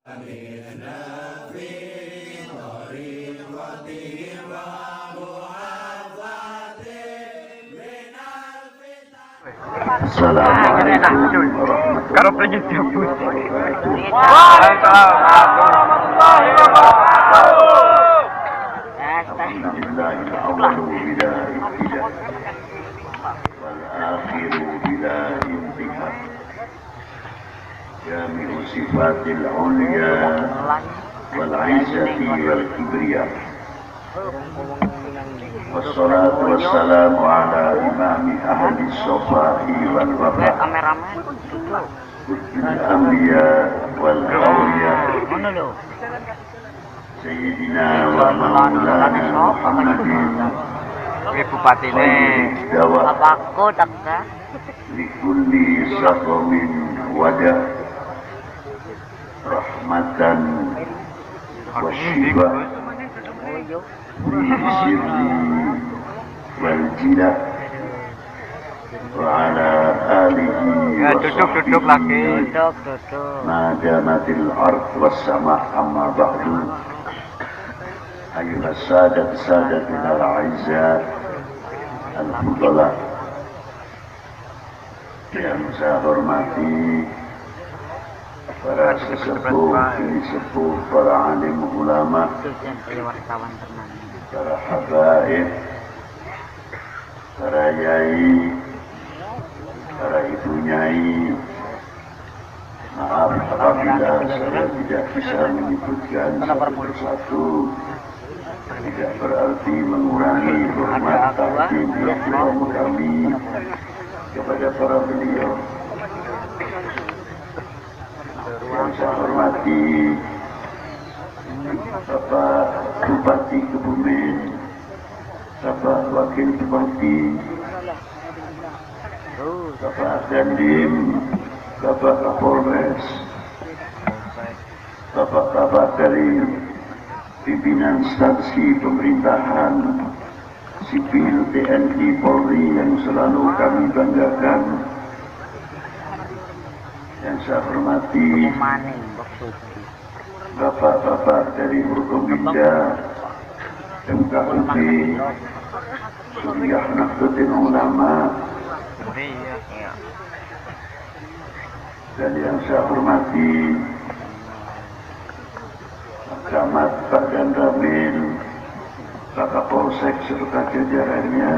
Assalamualaikum warahmatullahi wassalatu wassalamu ala imami ahli sofahi wal wafah kutbil anbiya wal awliya sayyidina wa maulana Muhammadin Bupati ini bapakku takka likulli saqamin wadah rahmatan wa shifa bisirri wal jilah wa ala alihi wa duduk lagi madamatil ard was sama amma ba'du ayuhas sadatina al-a'izzah al-fudala yang saya hormati para sesepuh, sepuh, para alim ulama, para habaib, para yai, para ibu nyai. Maaf apabila saya tidak bisa menyebutkan satu persatu, tidak berarti mengurangi hormat takdim ihtiram kami kepada para beliau. Yang saya hormati Bapak Bupati Kebumen, Bapak Wakil Bupati, Bapak Dandim, Bapak Kapolres, Bapak-bapak dari pimpinan instansi pemerintahan sipil TNI Polri yang selalu kami banggakan. Yang saya hormati bapak-bapak dari Forkompinda, MKUP, Suriah Nahdlatul Ulama, dan yang saya hormati Camat Pak Danramil, Pak Kapolsek serta jajarannya.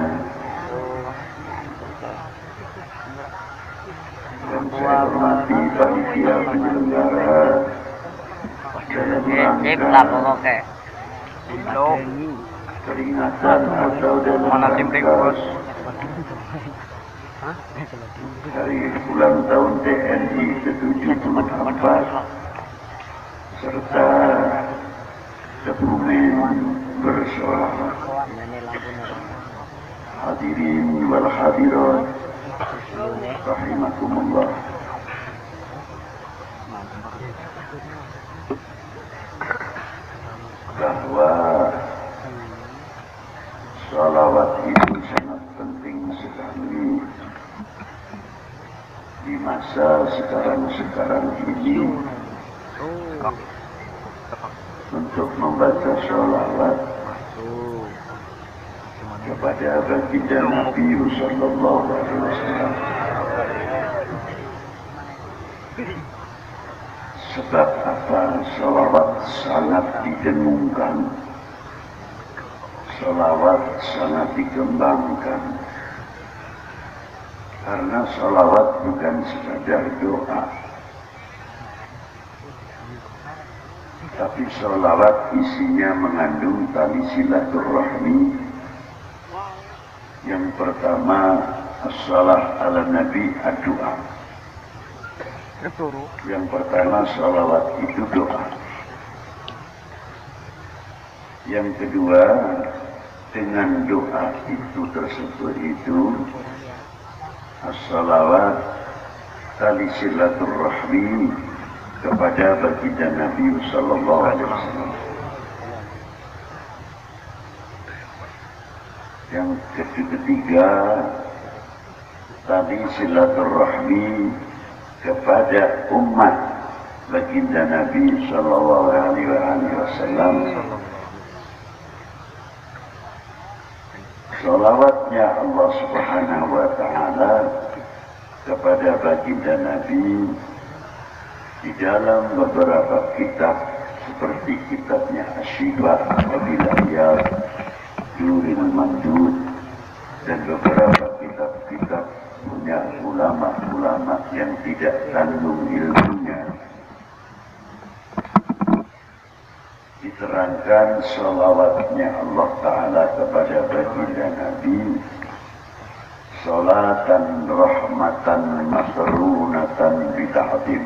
Dan saya hormati panitia penyelenggara dalam rangka peringatan atau dalam rangka hari ulang tahun TNI ke-74 serta Kebumen bersolawat. Hadirin wal hadirat rahimakumullah. Bahwa salawat itu sangat penting sekali di masa sekarang ini. Untuk membaca salawat kepada baginda Nabi sallallahu alaihi wasallam. Sebab apa? Salawat sangat didengungkan, salawat sangat dikembangkan, karena salawat bukan sekadar doa, tapi salawat isinya mengandung tali silaturahmi. Yang pertama, as-salah ala nabi ad-doa. Yang pertama, salawat itu doa. Yang kedua, dengan doa itu tersebut itu as-salawat tali silaturahmi kepada baginda Nabi sallallahu alaihi wasallam. Yang ketiga, tali silaturahmi kepada umat baginda Nabi Sallallahu Alaihi Wasallam. Salawatnya Allah Subhanahu Wa Taala kepada baginda Nabi di dalam beberapa kitab seperti kitabnya Asy-Syifa Wabilayat, Duril Mandud, dan beberapa kitab-kitab punya ulama-ulama yang tidak kandung ilmunya. Diterangkan salawatnya Allah Ta'ala kepada baginda Nabi, salatan rahmatan masrunatan bita'adim.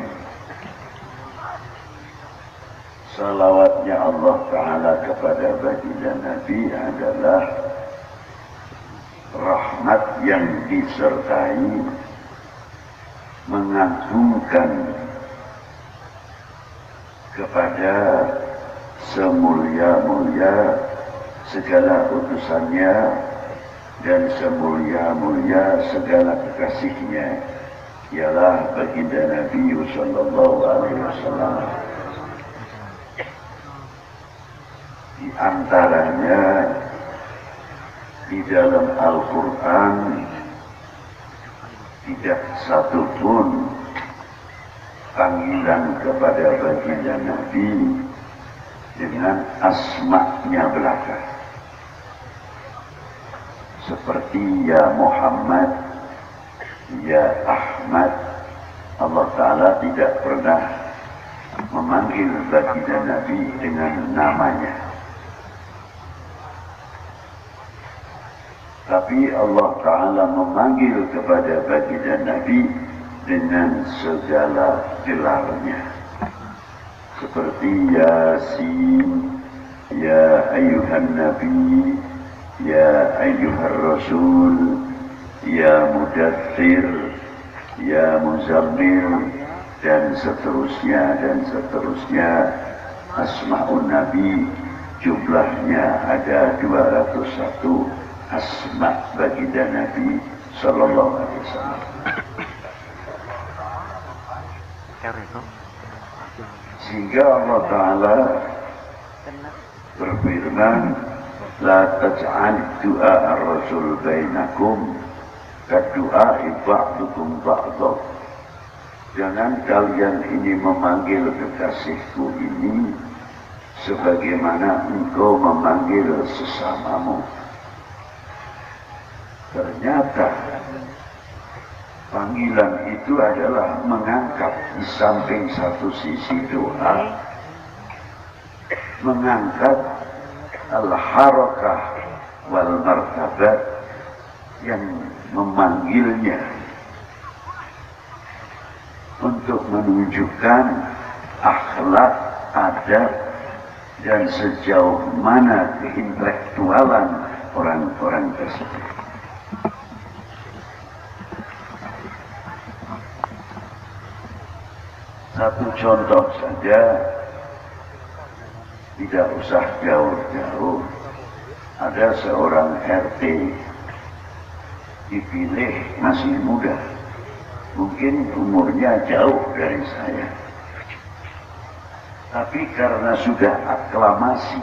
Salawatnya Allah Ta'ala kepada baginda Nabi adalah rahmat yang disertai mengagungkan kepada semulia-mulia segala utusannya dan semulia-mulia segala kekasihnya, ialah baginda Nabi Sallallahu Alaihi Wasallam. Di antaranya di dalam Al-Quran tidak satu pun panggilan kepada baginda Nabi dengan asma-nya belaka, seperti ya Muhammad, ya Ahmad. Allah Ta'ala tidak pernah memanggil baginda Nabi dengan namanya, tapi Allah Ta'ala memanggil kepada baginda Nabi dengan segala gelarnya, seperti Yasin, ya ayyuhan Nabi, ya ayyuhar Rasul, ya Mudaththir, ya Muzammil, dan seterusnya dan seterusnya. Asma'un Nabi jumlahnya ada 201 asma baginda Nabi Sallallahu Alaihi Wasallam. Sehingga Allah Ta'ala berfirman, la taj'al du'a ar-rasul bainakum kadu'a ba'dukum ba'dah. Jangan kalian ini memanggil kekasihku ini sebagaimana engkau memanggil sesamamu. Ternyata panggilan itu adalah mengangkat di samping satu sisi doa, mengangkat al-harakah wal martabat yang memanggilnya untuk menunjukkan akhlak, adab, dan sejauh mana keintelektualan orang-orang tersebut. Satu contoh saja, tidak usah jauh-jauh. Ada seorang RT dipilih masih muda, mungkin umurnya jauh dari saya, tapi karena sudah aklamasi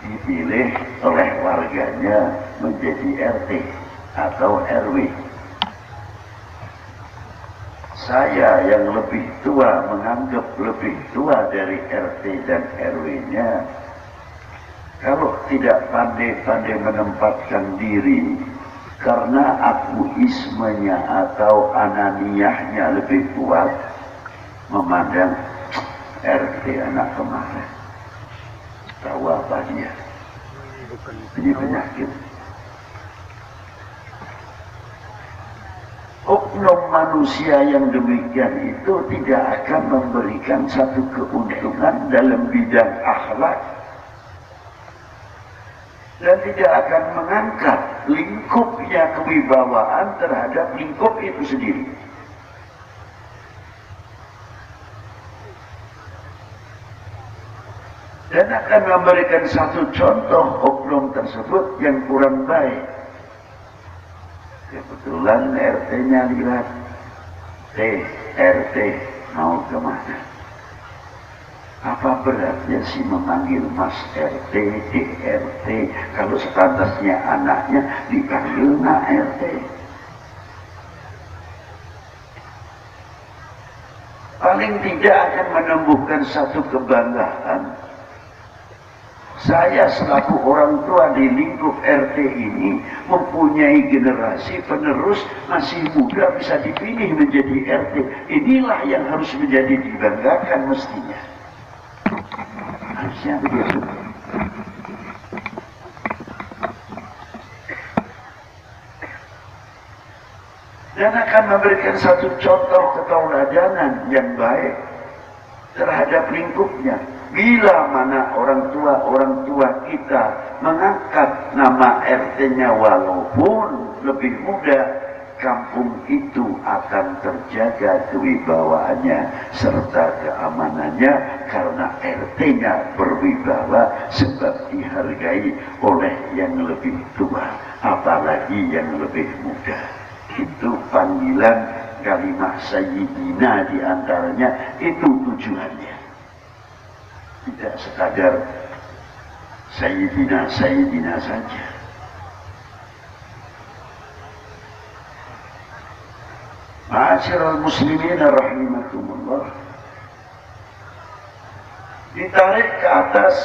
dipilih oleh warganya menjadi RT atau RW. Saya yang lebih tua menganggap lebih tua dari RT dan RW-nya, kalau tidak pandai-pandai menempatkan diri karena akuismenya atau ananiyahnya lebih kuat, memandang RT anak kemarin, tahu apa dia, ini penyakit. Oknum manusia yang demikian itu tidak akan memberikan satu keuntungan dalam bidang akhlak dan tidak akan mengangkat lingkupnya kewibawaan terhadap lingkup itu sendiri. Dan akan memberikan satu contoh oknum tersebut yang kurang baik. Kebetulan RT-nya lihat, RT mau kemana? Apa beratnya sih memanggil Mas RT, DRT, kalau sepantasnya anaknya dipanggil Nak RT? Paling tidak akan menumbuhkan satu kebanggaan. Saya selaku orang tua di lingkup RT ini mempunyai generasi penerus masih muda bisa dipilih menjadi RT. Inilah yang harus menjadi dibanggakan mestinya. Harusnya begitu. Dan akan memberikan satu contoh ketauladanan yang baik terhadap lingkupnya. Bila mana orang tua kita mengangkat nama RT-nya walaupun lebih muda, kampung itu akan terjaga kewibawaannya serta keamanannya karena RT-nya berwibawa sebab dihargai oleh yang lebih tua, apalagi yang lebih muda. Itu panggilan kalimat Sayyidina diantaranya, itu tujuannya. Tidak sekadar Sayyidina saja. Ma'asyiral muslimin rahimakumullah. Ditarik ke atas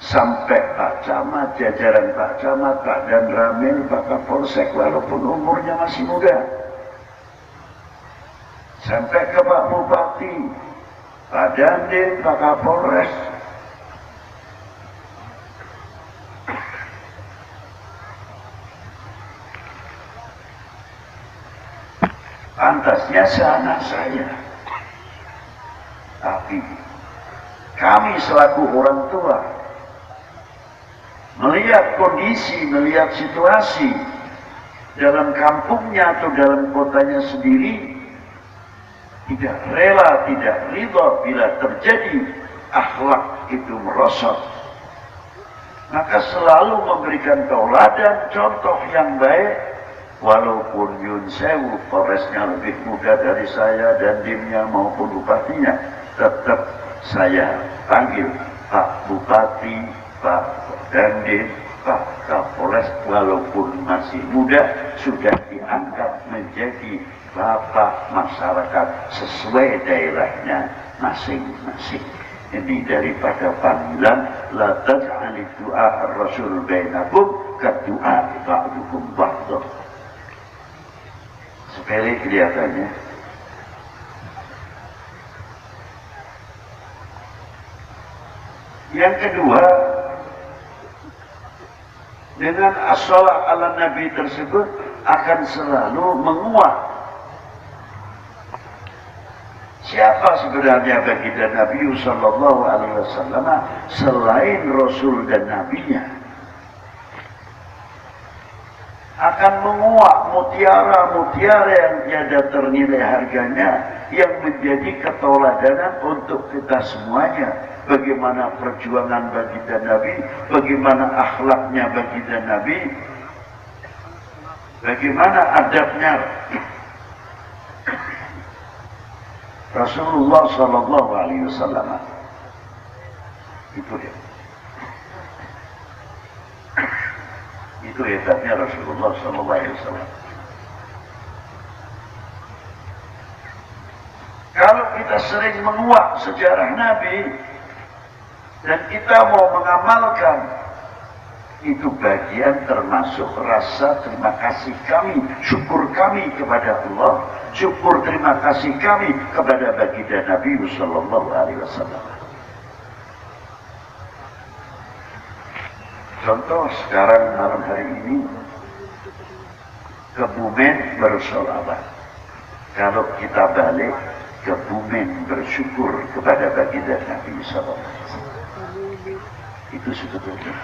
sampai Pak Camat, jajaran Pak Camat, Pak Dan Ramil, Pak Kapolsek walaupun umurnya masih muda. Sampai ke Pak Bupati, Pak Dandim, Pak Kapolres. Pantasnya seanak saya. Tapi kami selaku orang tua melihat kondisi, melihat situasi dalam kampungnya atau dalam kotanya sendiri, tidak rela, tidak ridha bila terjadi akhlak itu merosot. Maka selalu memberikan tauladan, contoh yang baik. Walaupun Yun Sewu, Polresnya lebih muda dari saya dan dimnya maupun bupatinya, tetap saya panggil Pak Bupati, Pak Dandim, Pak Kapolres, walaupun masih muda, sudah diangkat menjadi bapak masyarakat sesuai daerahnya masing-masing. Ini daripada panggilan la taj'alid du'a ar-rasul bainakum ka du'a ba'dukum ba'd. Sepele kelihatannya. Yang kedua, dengan as-shalah ala Nabi tersebut akan selalu menguat siapa sebenarnya baginda Nabi sallallahu alaihi wasallam selain Rasul dan Nabinya. Akan menguak mutiara-mutiara yang tiada ternilai harganya, yang menjadi ketauladanan untuk kita semuanya. Bagaimana perjuangan baginda Nabi, bagaimana akhlaknya baginda Nabi, bagaimana adabnya Rasulullah Sallallahu Alaihi Wasallam. Itu dia. Itu hebatnya Rasulullah Sallallahu Alaihi Wasallam. Kalau kita sering menguak sejarah Nabi dan kita mau mengamalkan, itu bagian termasuk rasa terima kasih kami, syukur kami kepada Allah, syukur terima kasih kami kepada baginda Nabi Sallallahu Alaihi Wasallam. Contoh sekarang malam hari ini Kebumen bersolawat. Kalau kita balik Kebumen bersyukur kepada baginda Nabi Sallallahu Alaihi Wasallam. Itu sebetulnya.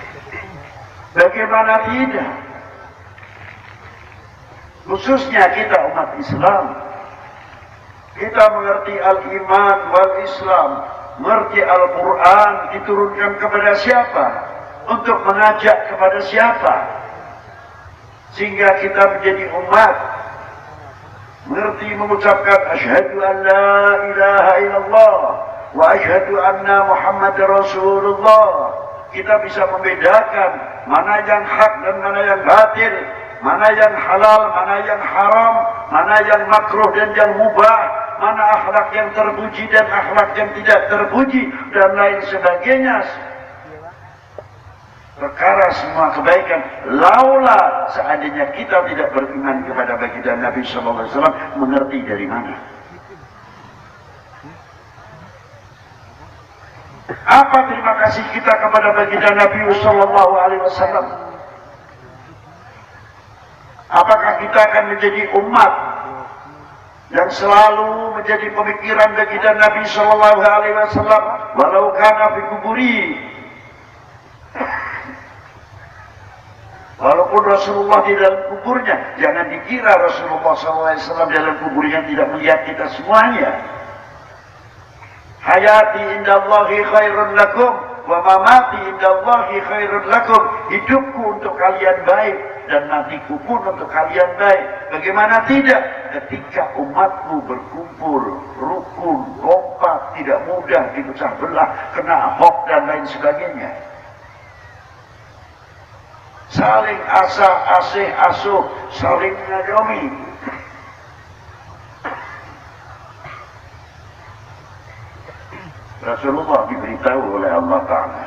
Bagaimana tidak? Khususnya kita umat Islam, kita mengerti al-iman wal Islam, mengerti Al-Quran diturunkan kepada siapa? Untuk mengajak kepada siapa? Sehingga kita menjadi umat mengerti mengucapkan asyhadu an la ilaha illallah wa asyhadu anna Muhammadar Rasulullah. Kita bisa membedakan mana yang hak dan mana yang batil, mana yang halal, mana yang haram, mana yang makruh dan yang mubah, mana akhlak yang terpuji dan akhlak yang tidak terpuji, dan lain sebagainya. Perkara semua kebaikan, laulah seandainya kita tidak beriman kepada baginda Nabi SAW, mengerti dari mana? Apa terima kasih kita kepada baginda Nabi SAW? Apakah kita akan menjadi umat yang selalu menjadi pemikiran baginda Nabi SAW, walau kana fi kuburi? Walaupun Rasulullah di dalam kuburnya, jangan dikira Rasulullah SAW dalam kuburnya tidak melihat kita semuanya. Hayati indallahi khairun lakum wa mamati indallahi khairun lakum. Hidupku untuk kalian baik dan matiku pun untuk kalian baik. Bagaimana tidak? Ketika umatku berkumpul, rukun, kompak, tidak mudah dipecah belah, kena hoax dan lain sebagainya. Saling asih asuh, saling mengayomi. Rasulullah diberitahu oleh Allah Ta'ala,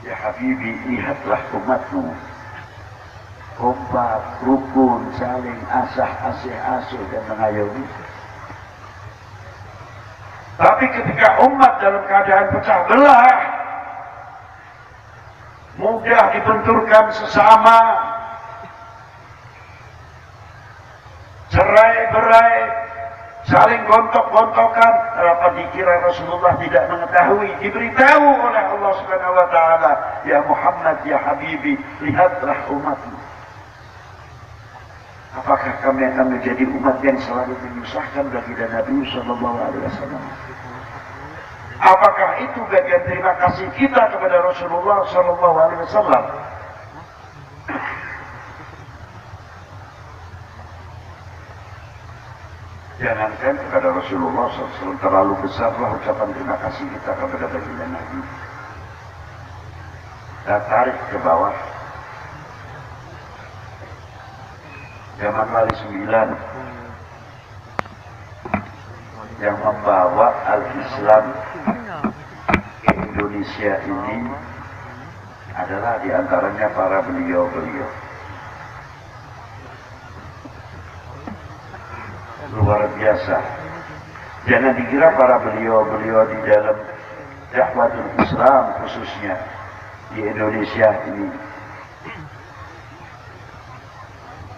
ya Habibi, lihatlah umatmu kompak, rukun, saling asih asuh dan mengayomi. Tapi ketika umat dalam keadaan pecah belah, mudah dibenturkan sesama, cerai-berai, saling gontok-gontokan. Apa dikira Rasulullah tidak mengetahui? Diberitahu oleh Allah Subhanahu wa Ta'ala, ya Muhammad, ya Habibi, lihatlah umatmu. Apakah kami akan menjadi umat yang selalu menyusahkan baginda Nabi Sallallahu Alaihi Wasallam? Apakah itu bagian terima kasih kita kepada Rasulullah Sallallahu Alaihi Wasallam? Jangankan kepada Rasulullah SAW, terlalu besarlah ucapan terima kasih kita kepada baginda Nabi. Kita tarik ke bawah. Zaman Wali 9 yang membawa Al-Islam ke Indonesia ini adalah diantaranya para beliau-beliau. Luar biasa. Jangan dikira para beliau-beliau di dalam dakwatul Islam khususnya di Indonesia ini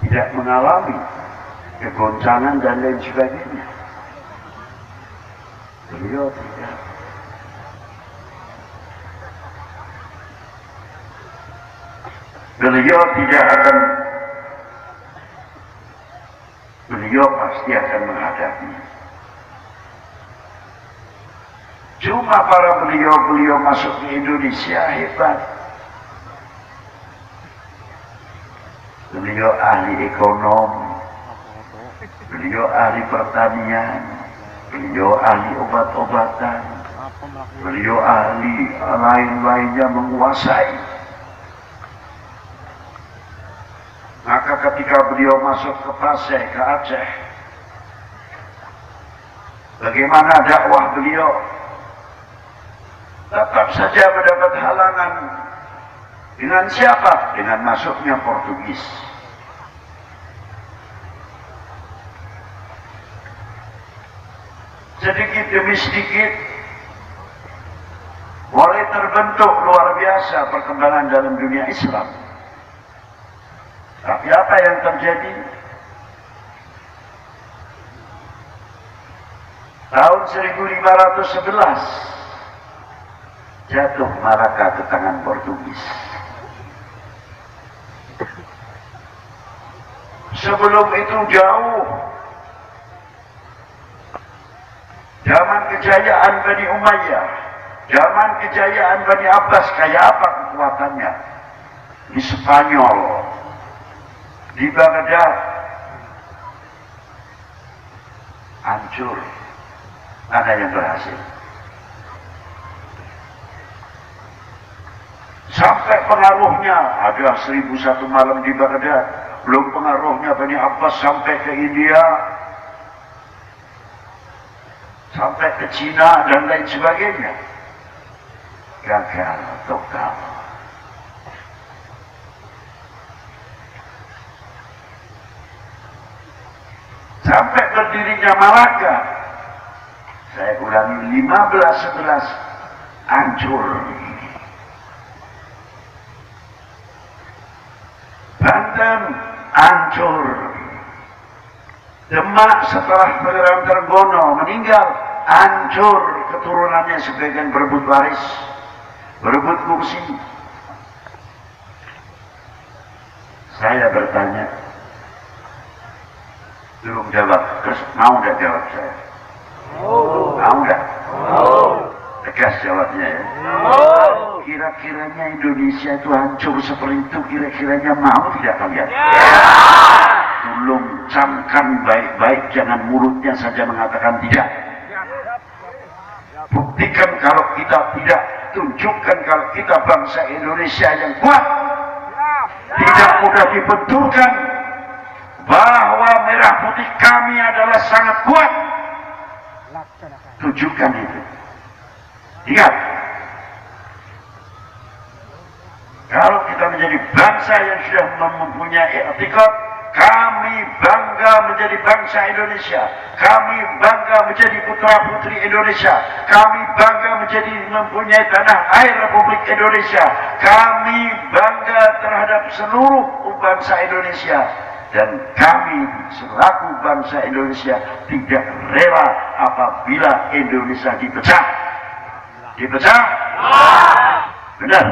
tidak mengalami kegoncangan dan lain sebagainya. Beliau tidak. Beliau tidak akan, beliau pasti akan menghadapi. Cuma para beliau-beliau masuk ke Indonesia hebat. Beliau ahli ekonom, beliau ahli pertanian, beliau ahli obat-obatan, beliau ahli lain-lainnya menguasai. Maka ketika beliau masuk ke Paseh, ke Aceh, bagaimana dakwah beliau? Tetap saja mendapat halangan. Dengan siapa? Dengan masuknya Portugis. Sedikit demi sedikit mulai terbentuk luar biasa perkembangan dalam dunia Islam. Tapi apa yang terjadi? Tahun 1511 jatuh Malaka ke tangan Portugis. Sebelum itu jauh, zaman kejayaan Bani Umayyah, zaman kejayaan Bani Abbas, kayak apa kekuatannya? Di Spanyol, di Baghdad, hancur. Ada yang berhasil. Sampai pengaruhnya ada 1001 malam di Baghdad, belum pengaruhnya Bani Abbas sampai ke India, sampai ke Cina dan lain sebagainya. Gagal total. Sampai berdirinya Malaka, saya ulangi, 1511 hancur. Banten hancur. Demak setelah Pangeran Trenggono meninggal hancur, keturunannya sebagian berebut waris, berebut kursi. Saya bertanya, belum jawab, terus mau nggak jawab saya? Mau nggak? Tegas jawabnya ya. Kira-kiranya Indonesia itu hancur seperti itu, kira-kiranya mau tidak kalian? Tolong camkan baik-baik, jangan mulutnya saja mengatakan tidak. Buktikan kalau kita tidak, tunjukkan kalau kita bangsa Indonesia yang kuat, tidak mudah dibenturkan, bahwa merah putih kami adalah sangat kuat. Tunjukkan itu. Ingat, kalau kita menjadi bangsa yang sudah mempunyai i'tikad, kami bangga menjadi bangsa Indonesia, kami bangga menjadi putra-putri Indonesia, kami bangga mempunyai tanah air Republik Indonesia, kami bangga terhadap seluruh bangsa Indonesia, dan kami selaku bangsa Indonesia tidak rela apabila Indonesia dipecah. Dipecah? Benar?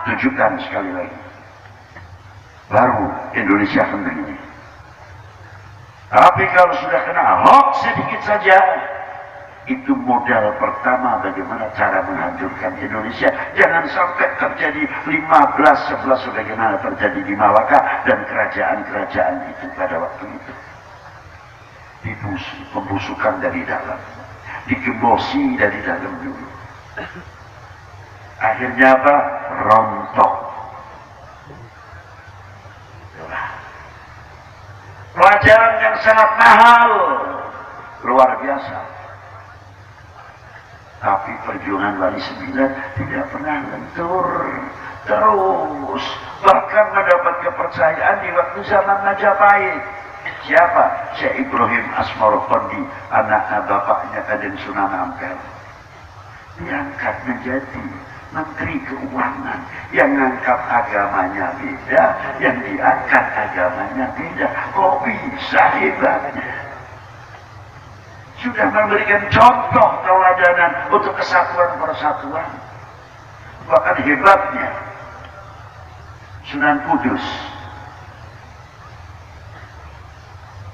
Tunjukkan sekali lagi, baru Indonesia akan begini. Tapi kalau sudah kena hoax sedikit saja, itu modal pertama bagaimana cara menghancurkan Indonesia. Jangan sampai terjadi 15-11 sebagaimana terjadi di Malaka dan kerajaan-kerajaan itu pada waktu itu. Pembusukan dari dalam, digembosi dari dalam dulu. Akhirnya apa? Rontok. Pelajaran yang sangat mahal, luar biasa. Tapi perjuangan Wali Sembilan tidak pernah lentur, terus bahkan mendapat kepercayaan di waktu zaman Majapahit. Siapa? Syekh Ibrahim Asmarokondi, anak bapaknya Kanjeng Sunan Ampel, diangkat menjadi Menteri Keuangan. Yang ngangkat agamanya beda, yang diangkat agamanya beda. Kok bisa hebatnya? Sudah memberikan contoh tauladan untuk kesatuan persatuan. Bahkan hebatnya Sunan Kudus.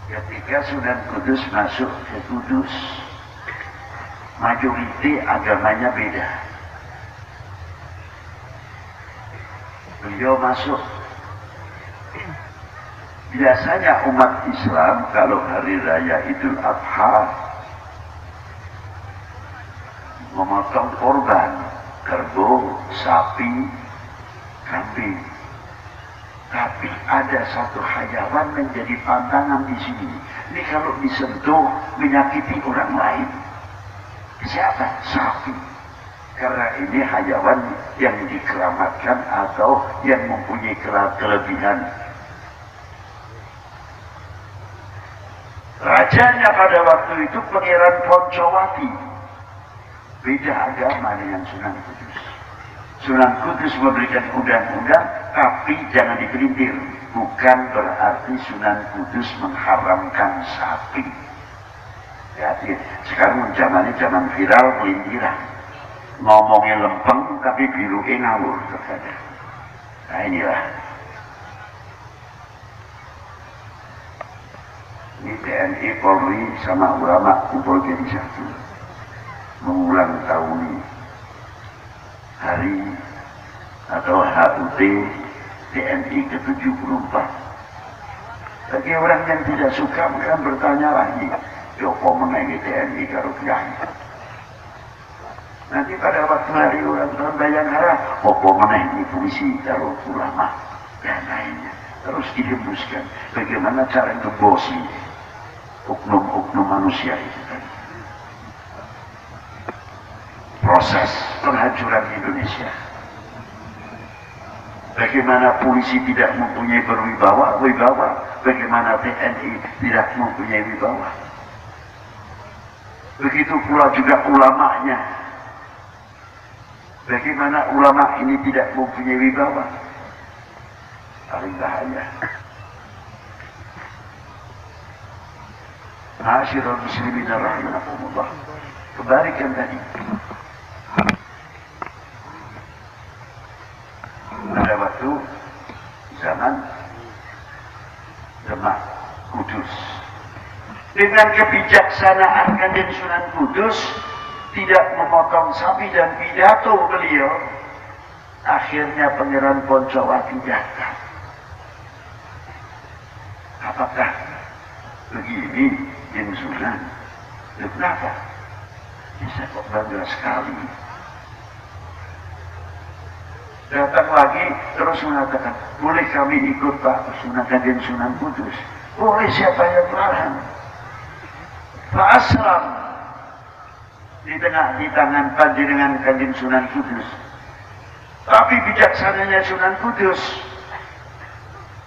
Ketika Sunan Kudus masuk ke Kudus, majoriti agamanya beda. Beliau masuk. Biasanya umat Islam kalau hari raya Idul Adha memotong korban, kerbau, sapi, kambing. Tapi ada satu hayawan menjadi pantangan di sini. Ini kalau disentuh menyakiti orang lain. Siapa? Sapi. Karena ini hayawan yang dikeramatkan atau yang mempunyai kelebihan. Rajanya pada waktu itu Pangeran Poncowati. Beda agama dengan Sunan Kudus. Sunan Kudus memberikan undang-undang, tapi jangan dipelintir. Bukan berarti Sunan Kudus mengharamkan sapi. Jadi sekarang zamannya zaman viral pelintiran. Ngomongnya lempeng tapi birunya ngawur terkadang. Nah inilah. Ini TNI, Polri sama ulama kumpul jadi satu, mengulang tahun hari atau HUT TNI ke-74. Bagi orang yang tidak suka akan bertanya lagi, Joko mengenai TNI karo Kiai. Nanti pada waktu hari ulang tahun Bayangkara, Joko mengenai polisi karo ulama dan lainnya. Terus dihembuskan bagaimana cara ngebosi oknum-oknum manusia itu tadi. Proses penghancuran Indonesia. Bagaimana polisi tidak mempunyai berwibawa, bagaimana TNI tidak mempunyai wibawa. Begitu pula juga ulamanya. Bagaimana ulama ini tidak mempunyai wibawa. Paling bahaya. Ma'asyiral muslimin rahimakumullah. Kembalikan tadi. Pada waktu zaman Demak Kudus, dengan kebijaksanaan Kanjeng Sunan Kudus tidak memotong sapi dan pidato beliau, akhirnya Pangeran Poncowati datang. Apakah begini Kanjeng Sunan? Kenapa? Bisa kok bangga sekali. Datang lagi terus mengatakan, boleh kami ikut Pak Sunan Kanjeng Sunan Kudus? Boleh, siapa yang larang? Pak Asram di tangan panjenengan Kanjeng Sunan Kudus. Tapi bijaksananya Sunan Kudus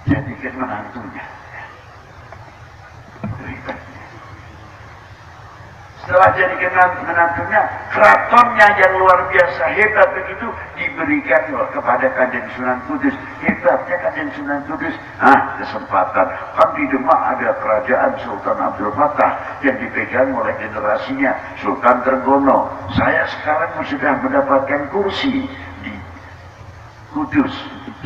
jadikan menantunya. Setelah jadikan menantunya, keratonnya yang luar biasa hebat begitu diberikan kepada Kanjeng Sunan Kudus. Hebatnya Kanjeng Sunan Kudus, kesempatan. Kan di Demak ada kerajaan Sultan Abdul Fattah yang dipegang oleh generasinya Sultan Trenggono. Saya sekarang sudah mendapatkan kursi di Kudus.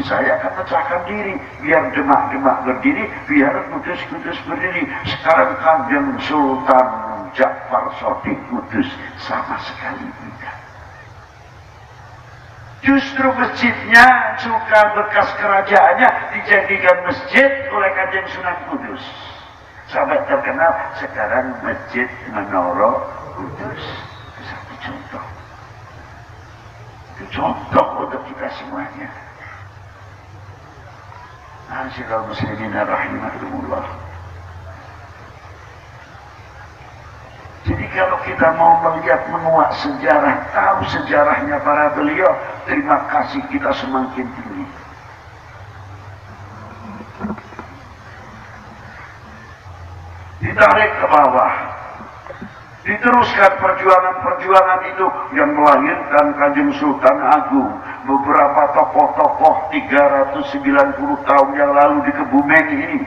Saya akan pecahkan diri, biar Demak berdiri, biar Kudus berdiri. Sekarang Kanjeng Sultan Ja'far Shadiq Kudus sama sekali tidak. Justru masjidnya, juga bekas kerajaannya dijadikan masjid oleh Kanjeng Sunan Kudus. Sampai terkenal sekarang Masjid Menara Kudus. Itu satu contoh. Itu contoh untuk kita semuanya. Ma'asyiral muslimin rahimakumullah. Jadi kalau kita mau melihat menguak sejarah, tahu sejarahnya para beliau, terima kasih kita semakin tinggi. Ditarik ke bawah, diteruskan perjuangan itu yang melahirkan Kanjeng Sultan Agung. Beberapa tokoh-tokoh 390 tahun yang lalu di Kebumen ini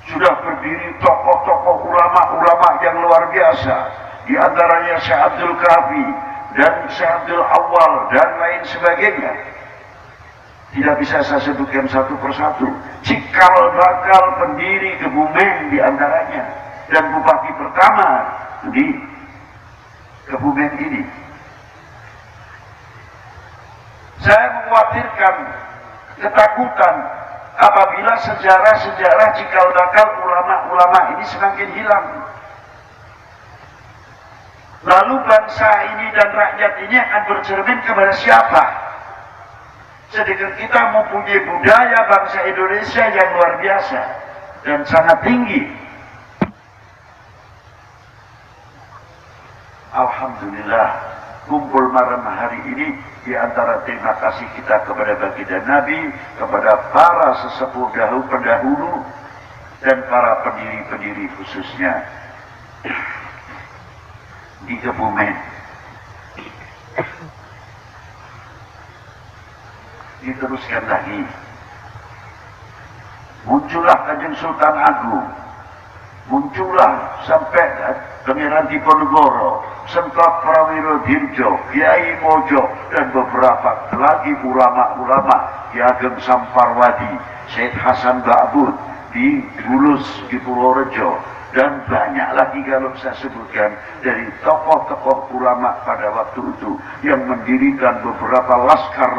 sudah berdiri tokoh-tokoh ulama-ulama yang luar biasa. Di antaranya Syekh Abdul Kafi dan Syekh Abdul Awal dan lain sebagainya. Tidak bisa saya sebutkan satu persatu. Cikal bakal pendiri Kebumen di antaranya. Dan bupati pertama di Kebumen ini. Saya mengkhawatirkan ketakutan apabila sejarah-sejarah cikal bakal ulama-ulama ini semakin hilang. Lalu bangsa ini dan rakyat ini akan bercermin kepada siapa? Sedangkan kita mempunyai budaya bangsa Indonesia yang luar biasa dan sangat tinggi. Alhamdulillah, kumpul malam hari ini di antara terima kasih kita kepada baginda Nabi, kepada para sesepuh pendahulu dan para pendiri-pendiri khususnya di Kebumen. Diteruskan lagi, muncullah Kanjeng Sultan Agung, muncullah sampai Pangeran Diponegoro, Semtot Prawiro Dirjo, Kiai Mojo, dan beberapa lagi ulama-ulama, Ki Ageng Samparwadi, Syed Hasan Ba'bud di Bulus di Purworejo, dan banyak lagi kalau saya sebutkan dari tokoh-tokoh ulama pada waktu itu yang mendirikan beberapa laskar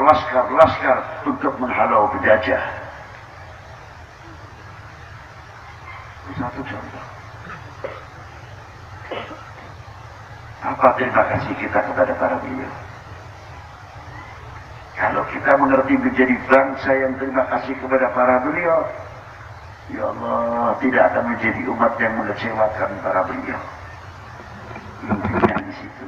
untuk menghalau penjajah. Satu contoh. Apa terima kasih kita kepada para beliau? Kalau kita mengerti menjadi bangsa yang terima kasih kepada para beliau, ya Allah, tidak akan menjadi umat yang mengecewakan para beliau. Intinya di situ.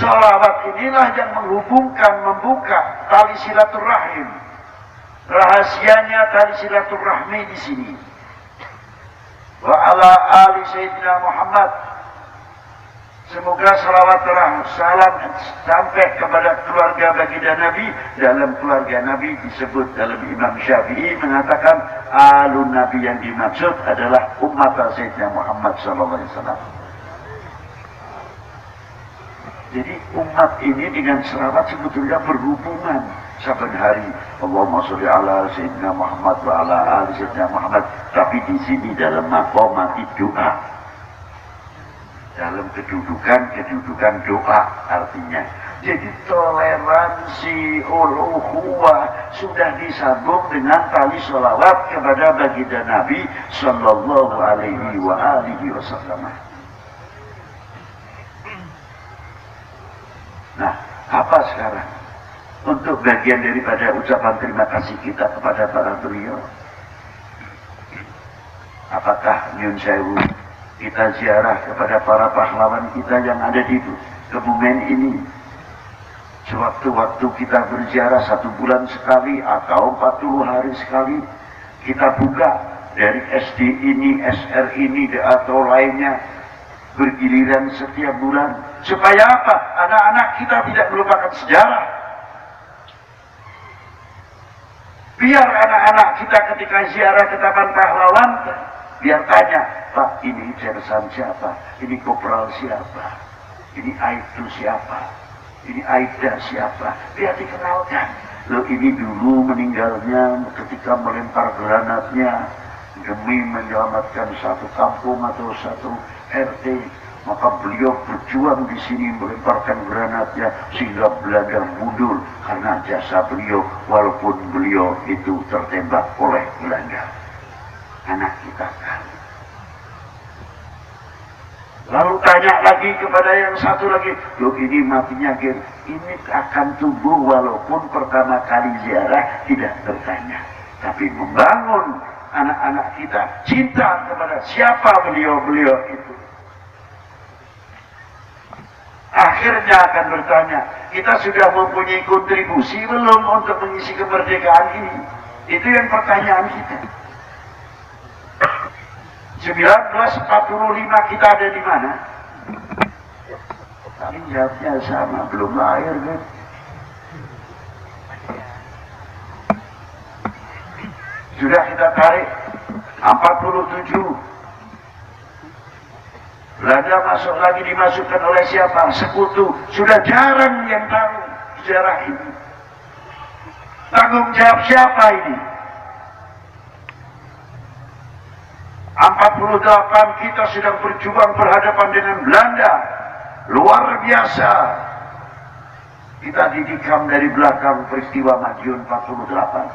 Sholawat inilah yang menghubungkan, membuka tali silaturahim. Rahasianya tali silaturahmi di sini. Wa ala ali Sayyidina Muhammad. Semoga salawat salam sampai kepada keluarga baginda Nabi. Dalam keluarga Nabi disebut dalam Imam Syafi'i mengatakan alun Nabi yang dimaksud adalah umat Sayyidina Muhammad SAW. Jadi umat ini dengan salawat sebetulnya berhubungan saban hari. Allahumma sholli ala Sayyidina Muhammad wa ala ali Sayyidina Muhammad. Tapi di sini dalam maqamati doa. Dalam kedudukan doa artinya. Jadi toleransi uluhuwah sudah disambung dengan tali sholawat kepada baginda Nabi Sallallahu Alaihi Wasallam. Nah, apa sekarang untuk bagian daripada ucapan terima kasih kita kepada para beliau? Apakah nyun sewu kita ziarah kepada para pahlawan kita yang ada di Kebumen ini? Sewaktu-waktu kita berziarah 1 bulan sekali atau 40 hari sekali, kita buka dari SD ini, SR ini, atau lainnya bergiliran setiap bulan. Supaya apa? Anak-anak kita tidak melupakan sejarah. Biar anak-anak kita ketika ziarah ke Taman Pahlawan, biar tanya, Pak, ini Sersan siapa? Ini Kopral siapa? Ini Aibtu siapa? Ini Aida siapa? Biar dikenalkan. Loh, ini dulu meninggalnya ketika melempar granatnya demi menyelamatkan satu kampung atau satu RT. Maka beliau berjuang di sini melemparkan granatnya sehingga Belanda mundur karena jasa beliau, walaupun beliau itu tertembak oleh Belanda. Anak kita kan. Lalu tanya lagi kepada yang satu lagi, loh ini matinya ini akan tumbuh walaupun pertama kali ziarah tidak bertanya, tapi membangun anak-anak kita cinta kepada siapa beliau-beliau itu. Akhirnya akan bertanya, kita sudah mempunyai kontribusi belum untuk mengisi kemerdekaan ini? Itu yang pertanyaan kita. 1945 kita ada di mana? Tapi jawabnya sama, belum lahir kan? Sudah kita tarik 47. Belanda masuk lagi, dimasukkan oleh siapa? Sekutu. Sudah jarang yang tahu sejarah ini. Tanggung jawab siapa ini? 48 kita sedang berjuang berhadapan dengan Belanda. Luar biasa. Kita didikam dari belakang peristiwa Madiun 48.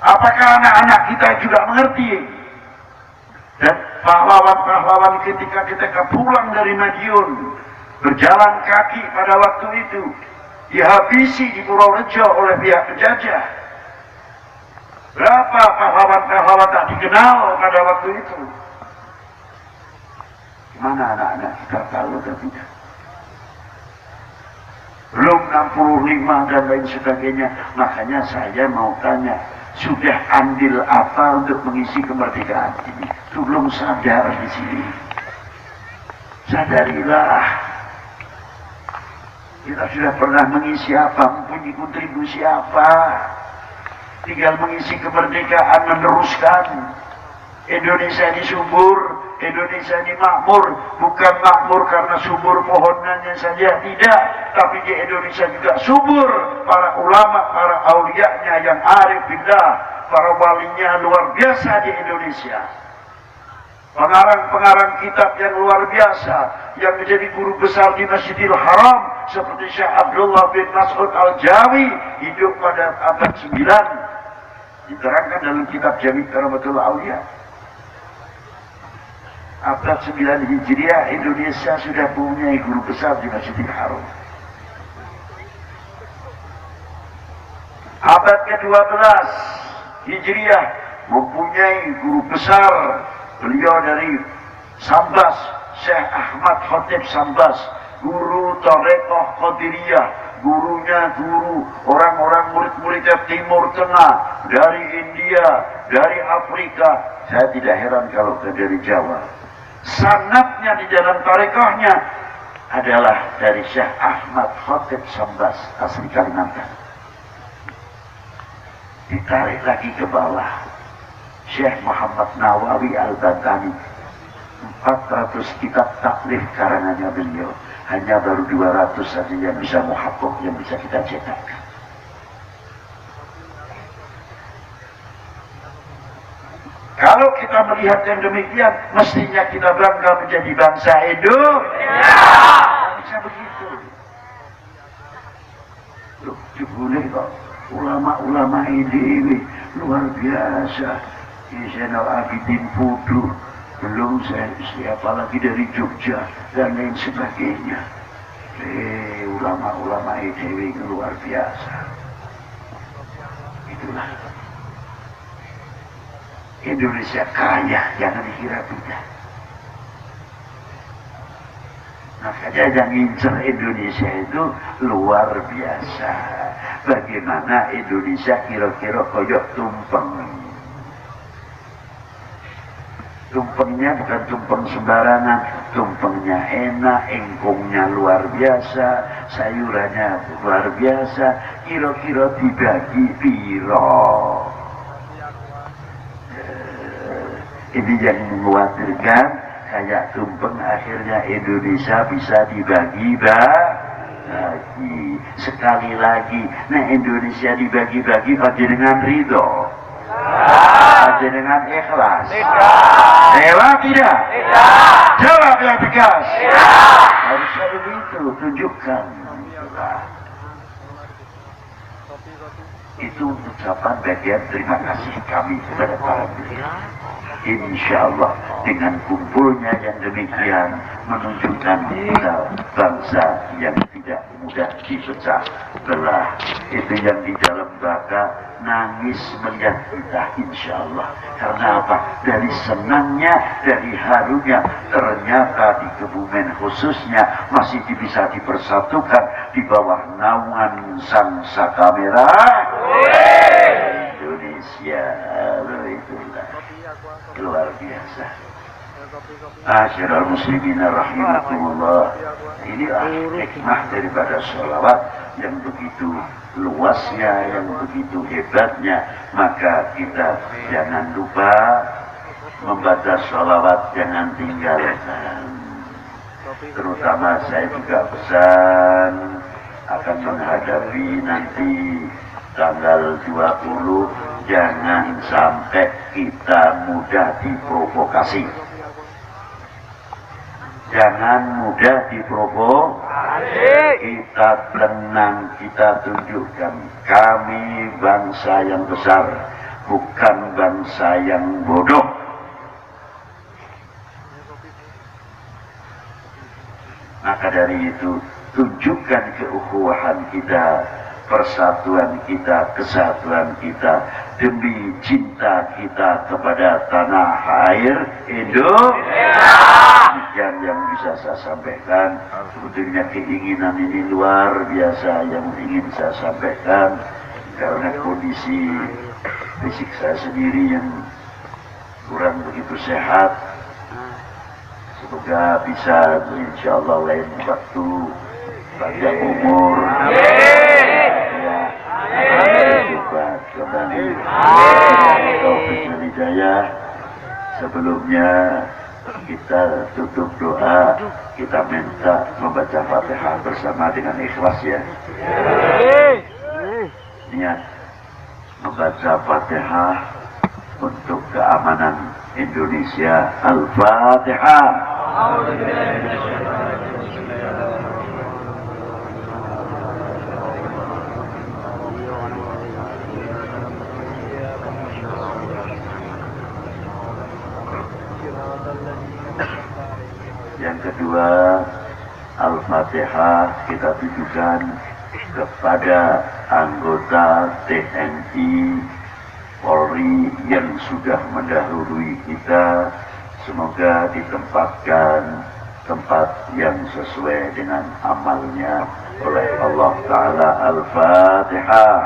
Apakah anak-anak kita juga mengerti? Dan pahlawan-pahlawan ketika pulang dari Madiun, berjalan kaki pada waktu itu, dihabisi di Purworejo oleh pihak penjajah. Berapa pahlawan-pahlawan tak dikenal pada waktu itu? Mana anak-anak kita tahu atau tidak? Belum 65 dan lain sebagainya. Makanya saya mau tanya, sudah andil apa untuk mengisi kemerdekaan ini? Itu belum sadar di sini. Sadarilah. Kita sudah pernah mengisi apa, mempunyai kontribusi apa. Tinggal mengisi kemerdekaan, meneruskan. Indonesia ini subur, Indonesia ini makmur. Bukan makmur karena subur pohonannya saja, tidak. Tapi di Indonesia juga subur. Para ulama, para aulianya yang arif billah, para walinya luar biasa di Indonesia. Pengarang-pengarang kitab yang luar biasa, yang menjadi guru besar di Masjidil Haram, seperti Syekh Abdullah bin Mas'ud Al-Jawi, hidup pada abad 9. Diterangkan dalam kitab Jami' Karamatul Aulia. abad 9 Hijriah Indonesia sudah punya guru besar di Masjidil Haram. Abad ke-12 Hijriah mempunyai guru besar, beliau dari Sambas, Syekh Ahmad Khotib Sambas, guru Tarekoh Qadiriyah, gurunya guru orang-orang murid-muridnya Timur Tengah, dari India, dari Afrika. Saya tidak heran kalau dari Jawa. Sanatnya di dalam tarekohnya adalah dari Syekh Ahmad Khotib Sambas, asli Kalimantan. Ditarik lagi ke bawah, Syekh Muhammad Nawawi Al-Bantani, 400 kitab taklif karangannya beliau. Hanya baru 200 saja yang bisa muhakkok, yang bisa kita cetak. Kalau kita melihat yang demikian, mestinya kita bangga menjadi bangsa Indonesia. Bisa begitu. Loh, boleh kok. Ulama-ulama ini luar biasa. Zainal Abidin Pudu, belum siapa lagi dari Jogja dan lain sebagainya. Ulama-ulama ini luar biasa. Itulah Indonesia kaya, jangan dikira tidak. Makanya yang ngincer Indonesia itu luar biasa. Bagaimana Indonesia kira-kira koyok tumpeng. Tumpengnya bukan tumpeng sembarangan, tumpengnya enak, engkongnya luar biasa, sayurannya luar biasa, kira-kira dibagi piro. Ini yang mengkhawatirkan, kayak tumpeng akhirnya Indonesia bisa dibagi-bagi. Sekali lagi, nah Indonesia dibagi-bagi dengan ridho, dengan ikhlas. Rela tidak? Jawab yang tegas. Harusnya begitu, tunjukkan. Itu ucapan bagian terima kasih kami kepada para beliau. Insya Allah dengan kumpulnya yang demikian menunjukkan kita bangsa yang tidak mudah dipecah belah. Itu yang di dalam baka nangis melihat kita, insya Allah. Karena apa? Dari senangnya, dari harunya, ternyata di Kebumen khususnya masih bisa dipersatukan di bawah naungan sang saka merah Indonesia. Itulah luar biasa. Asyiral muslimin rahimakumullah. Inilah hikmah daripada sholawat yang begitu luasnya, yang begitu hebatnya. Maka kita jangan lupa membaca sholawat, jangan tinggalkan. Terutama saya juga pesan akan menghadapi nanti tanggal 20, jangan sampai kita mudah diprovokasi. Jangan mudah diprovokasi. Kita tenang, kita tunjukkan kami bangsa yang besar, bukan bangsa yang bodoh. Maka dari itu, tunjukkan keukhuwahan kita, persatuan kita, kesatuan kita, demi cinta kita kepada tanah air Indonesia. Yang bisa saya sampaikan. Sebetulnya keinginan ini luar biasa yang ingin saya sampaikan, karena kondisi fisik saya sendiri yang kurang begitu sehat. Semoga bisa, insya Allah lain waktu, panjang umur, hebat kembali. Taufik dan hidayah. Sebelumnya kita tutup doa, kita minta membaca Fatihah bersama dengan ikhlas ya. Niat membaca Fatihah untuk keamanan Indonesia. Al-Fatihah. Yang kedua, Al-Fatihah kita tujukan kepada anggota TNI Polri yang sudah mendahului kita. Semoga ditempatkan tempat yang sesuai dengan amalnya oleh Allah Ta'ala. Al-Fatihah.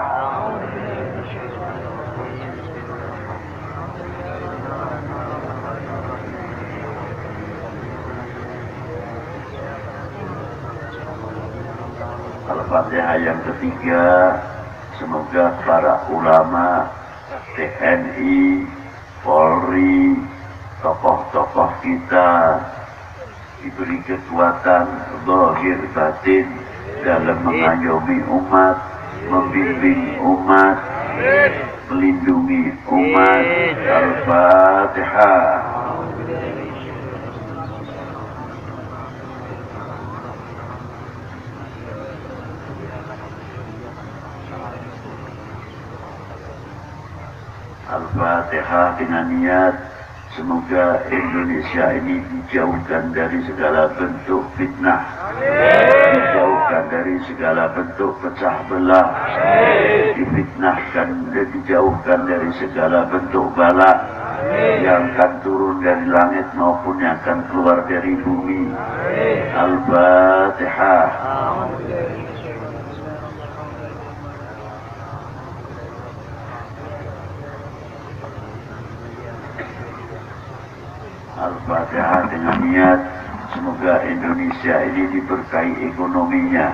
Al-Fatihah yang ketiga, semoga para ulama, TNI, Polri, tokoh-tokoh kita diberi kekuatan zahir batin dalam mengayomi umat, membimbing umat, melindungi umat. Al-Fatihah. Al-Fatihah dengan niat semoga Indonesia ini dijauhkan dari segala bentuk fitnah, dijauhkan dari segala bentuk pecah belah, difitnahkan dan dijauhkan dari segala bentuk bala yang akan turun dari langit maupun yang akan keluar dari bumi. Al-Fatihah. Al-Fatihah dengan niat semoga Indonesia ini diberkahi ekonominya,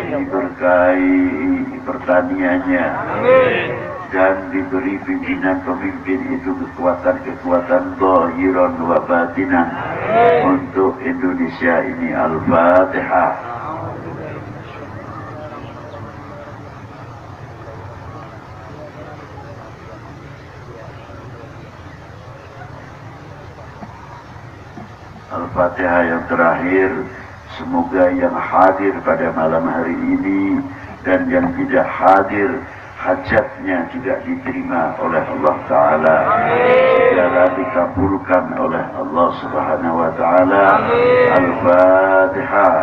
diberkahi pertaniannya, dan diberi pimpinan pemimpin itu kekuatan-kekuatan zahiran wa batinan untuk Indonesia ini. Al-Fatihah. Al-Fatihah yang terakhir, semoga yang hadir pada malam hari ini dan yang tidak hadir, hajatnya juga diterima oleh Allah Ta'ala, segala dikabulkan oleh Allah Subhanahu wa Ta'ala. Al-Fatihah.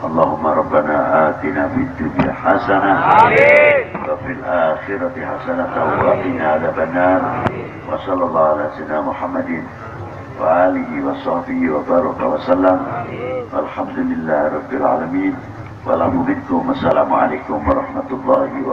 اللهم ربنا آتنا في الدنيا حسنة وفي الآخرة حسنة وقنا عذاب النار وصلى الله على سيدنا محمد وآله وصحبه وبارك وسلم والحمد لله رب العالمين والعفو منكم. السلام عليكم ورحمة الله وبركاته.